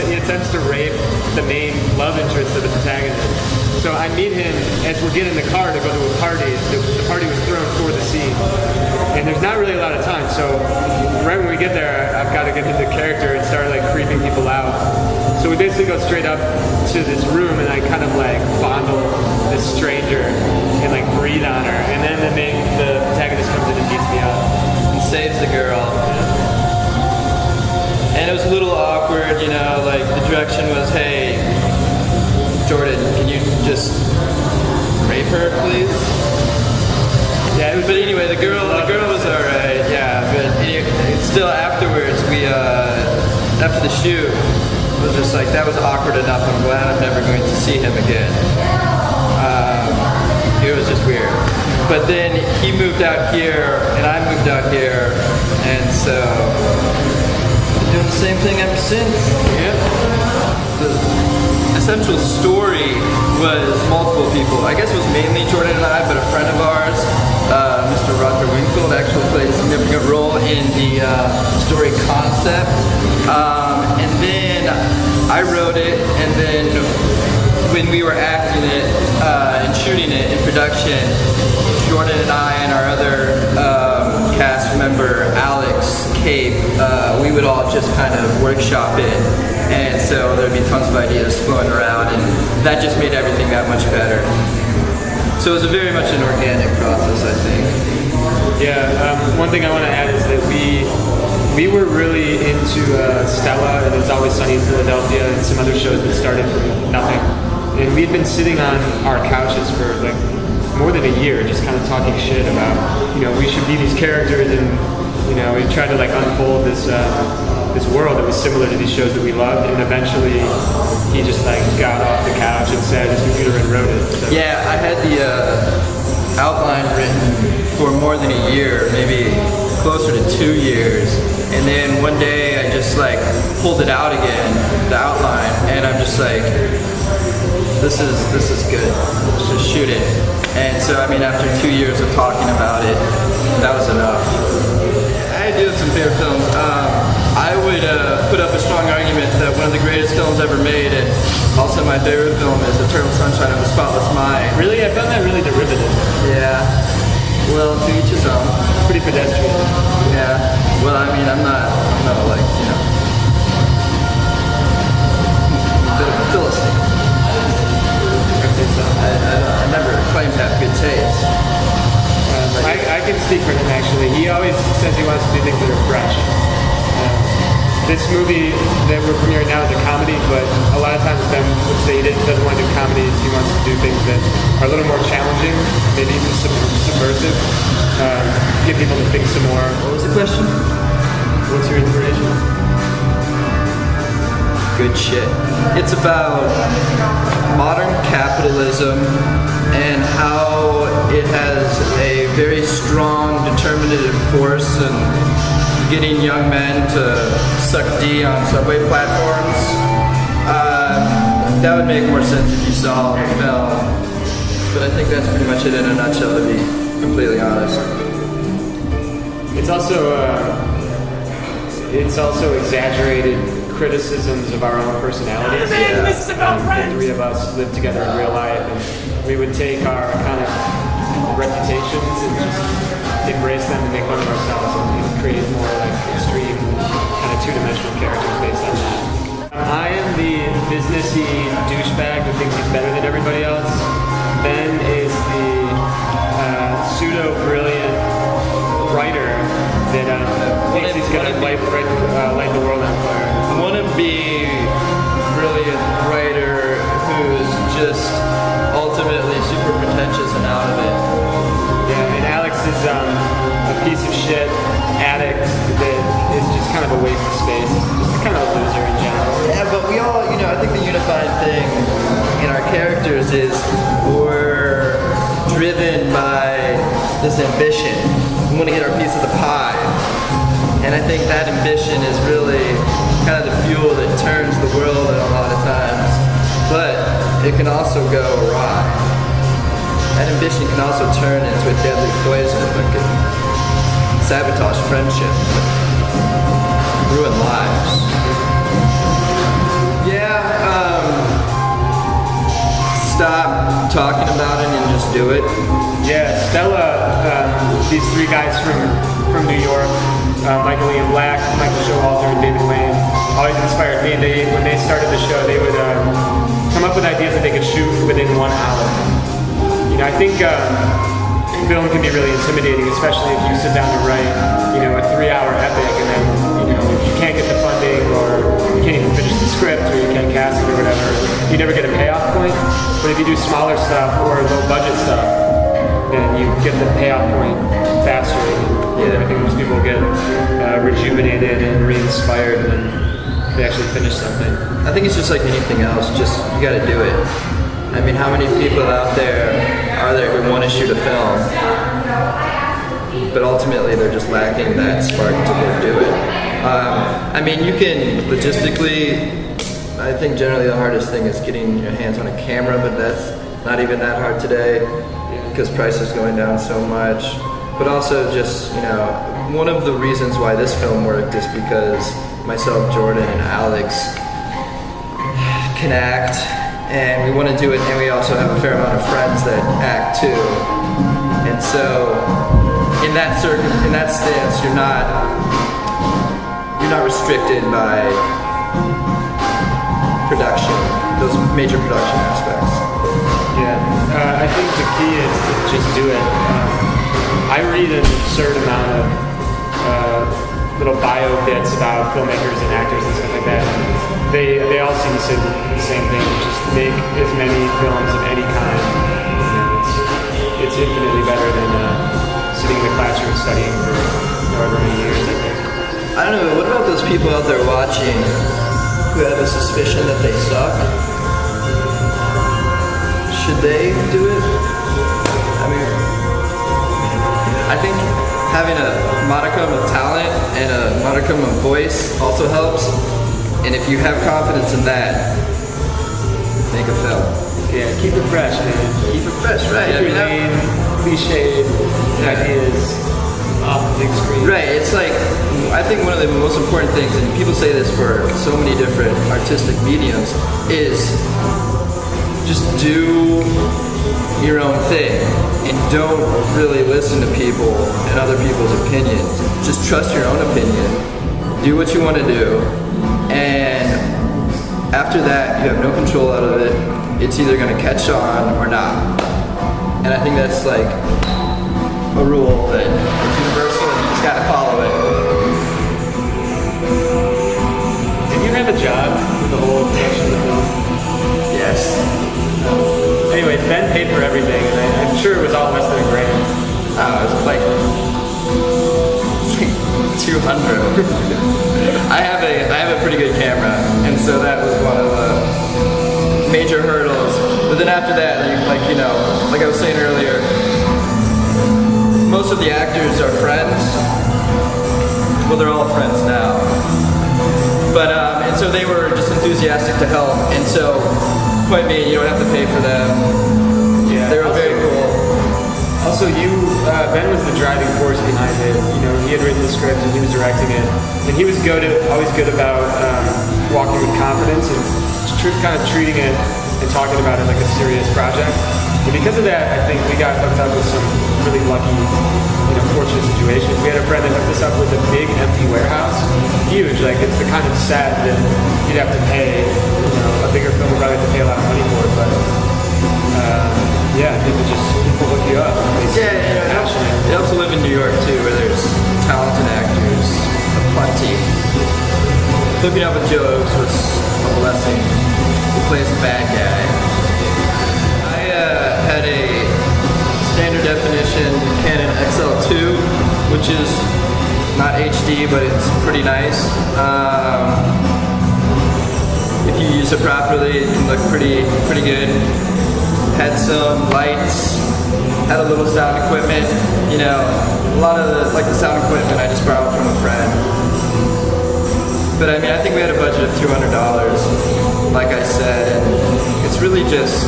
he attempts to rape the main love interest of the protagonist. So I meet him as we're getting in the car to go to a party. The party was thrown for the scene, and there's not really a lot of time. So right when we get there, I've got to get into character and start like creeping people out. So we basically go straight up to this room, and I kind of like fondle this stranger and like breathe on her, and then the protagonist comes in and beats me up and saves the girl. And it was a little awkward, you know, like the direction was, hey, Jordan, can you just rape her, please? Yeah, but anyway, the girl was alright, yeah, but anyway, still afterwards, after the shoot, it was just like, that was awkward enough, I'm glad I'm never going to see him again. It was just weird. But then he moved out here, and I moved out here, and so doing the same thing ever since. Yeah. The essential story was multiple people. I guess it was mainly Jordan and I, but a friend of ours, Mr. Roger Wingfield, actually played a significant role in the story concept. And then I wrote it, and then when we were acting it and shooting it in production, Jordan and I and our other cast member, Alex Cape, we would all just kind of workshop it, and so there'd be tons of ideas flowing around, and that just made everything that much better. So it was very much an organic process, I think. Yeah, one thing I want to add is that we were really into Stella and It's Always Sunny in Philadelphia and some other shows that started from nothing, and we'd been sitting on our couches for like more than a year, just kind of talking shit about, you know, we should be these characters, and you know, we tried to like unfold this this world that was similar to these shows that we loved, and eventually he just like got off the couch and sat at his computer and wrote it. So. Yeah, I had the outline written for more than a year, maybe closer to 2 years, and then one day I just like pulled it out again, the outline, and I'm just like, this is good, let's just shoot it. And so, I mean, after 2 years of talking about it, that was enough. I do have some favorite films. I would put up a strong argument that one of the greatest films ever made, and also my favorite film, is Eternal Sunshine of the Spotless Mind. Really? I found that really derivative. Yeah. Well, to each his own. Pretty pedestrian. Yeah. Well, I mean, I'm not like, you know, a bit of a Philistine. I never claimed to have good taste. I can speak for him, actually. He always says he wants to do things that are fresh. This movie that we're premiering now is a comedy, but a lot of times Ben would say he doesn't want to do comedies. He wants to do things that are a little more challenging, maybe even subversive, get people to think some more. What was the question? What's your inspiration? Good shit. It's about modern capitalism and how it has a very strong determinative force in getting young men to suck D on subway platforms. That would make more sense if you saw the film, but I think that's pretty much it in a nutshell, to be completely honest. It's also exaggerated criticisms of our own personalities. Yeah. The three of us lived together in real life, and we would take our kind of reputations and just embrace them and make fun of ourselves and create more like extreme kind of two-dimensional characters based on that. I am the businessy douchebag who thinks he's better than everybody else. Ben is the pseudo-brilliant writer that thinks he's going to light the world on fire. Wannabe brilliant writer who's just ultimately super pretentious and out of it. Yeah, and Alex is a piece of shit addict that is just kind of a waste of space. Just kind of a loser in general. Yeah, but we all, you know, I think the unifying thing in our characters is we're driven by this ambition. We want to get our piece of the pie. And I think that ambition is really kind of the fuel that turns the world at a lot of times. But it can also go awry. That ambition can also turn into a deadly poison that can sabotage friendship. ruin lives. Yeah, stop talking about it and just do it. Yeah, Stella, these three guys from New York, Michael Ian Black, Michael Showalter, and David Wayne, always inspired me. When they started the show, they would come up with ideas that they could shoot within 1 hour. You know, I think film can be really intimidating, especially if you sit down to write, you know, a 3-hour epic, and then, you know, if you can't get the funding, or you can't even finish the script, or you can't cast it or whatever, you never get a payoff point. But if you do smaller stuff or low budget stuff, then you get the payoff point faster. I think most people get rejuvenated and re-inspired when they actually finish something. I think it's just like anything else, just you gotta do it. I mean, how many people out there are there who want to shoot a film, but ultimately they're just lacking that spark to go do it? I mean, you can logistically, I think generally the hardest thing is getting your hands on a camera, but that's not even that hard today because price is going down so much. But also just, you know, one of the reasons why this film worked is because myself, Jordan, and Alex can act, and we want to do it, and we also have a fair amount of friends that act too. And so, in that stance, you're not restricted by production, those major production aspects. Yeah, I think the key is to just do it. I read an absurd amount of little bio bits about filmmakers and actors and stuff like that. They all seem to say the same thing: just make as many films of any kind. You know, it's infinitely better than sitting in the classroom studying for however many years. I think. I don't know. What about those people out there watching who have a suspicion that they suck? Should they do it? I mean, I think having a modicum of talent and a modicum of voice also helps. And if you have confidence in that, make a film. Yeah, keep it fresh, man. Keep it fresh, right? Keep your main cliched ideas off the big screen. Right, it's like, I think one of the most important things, and people say this for so many different artistic mediums, is just do your own thing and don't really listen to people and other people's opinions. Just trust your own opinion, do what you want to do, and after that you have no control out of it. It's either going to catch on or not. And I think that's like a rule that is universal and you just got to follow it. Did you have a job with the whole production of the film? Yes. Anyways, Ben paid for everything, and I'm sure it was all less than $1,000. It was like 200. I have a pretty good camera, and so that was one of the major hurdles. But then after that, like you know, like I was saying earlier, most of the actors are friends. Well, they're all friends now. But and so they were just enthusiastic to help, and so point being, you don't have to pay for them. Yeah, they were very cool. Also, Ben was the driving force behind it. You know, he had written the script and he was directing it, and he was always good about walking with confidence and kind of treating it and talking about it like a serious project. And because of that, I think we got hooked up with some really lucky, you know, fortunate situations. We had a friend that hooked us up with a big empty warehouse, huge. Like it's the kind of set that you'd have to pay. You know, a bigger film would probably have to pay a lot of money for it, but yeah, people hook you up. Yeah, it helps to live in New York too, where there's talented actors aplenty. Hooking up with Joe Oaks was a blessing. He plays the bad guy. I had a standard definition Canon XL2, which is not HD, but it's pretty nice. If you use it properly, it can look pretty good. Had some lights, had a little sound equipment. You know, a lot of the sound equipment I just borrowed from a friend. But I mean, I think we had a budget of $200, like I said, and it's really just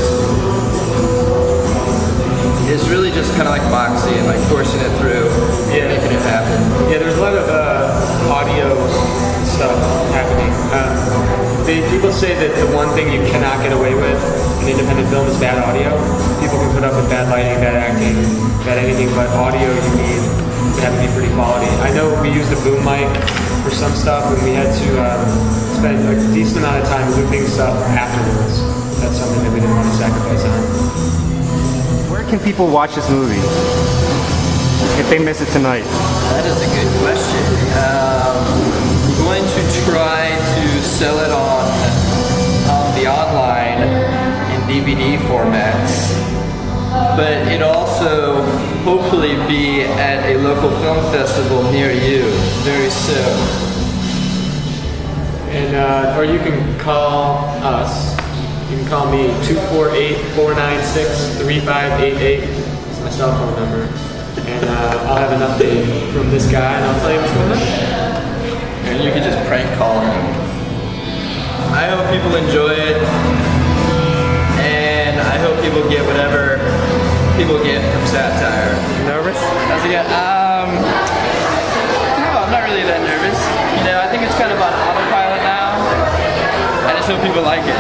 kind of like moxie and like forcing it through, making it happen. Yeah, there's a lot of audio will say that the one thing you cannot get away with in independent film is bad audio. People can put up with bad lighting, bad acting, bad anything, but audio you need to have to be pretty quality. I know we used a boom mic for some stuff, and we had to spend a decent amount of time looping stuff afterwards. That's something that we didn't want to sacrifice on. Where can people watch this movie if they miss it tonight? That is a good question. We're going to try to sell it on the online in DVD formats, but it also hopefully be at a local film festival near you very soon. And or you can call us. You can call me 248-496-3588. It's my cell phone number. And I'll have an update from this guy, and I'll tell you what's going on. And you can just prank call him. I hope people enjoy it, and I hope people get whatever people get from satire. Nervous? How's it go? No, I'm not really that nervous. You know, I think it's kind of on autopilot now. I just hope people like it.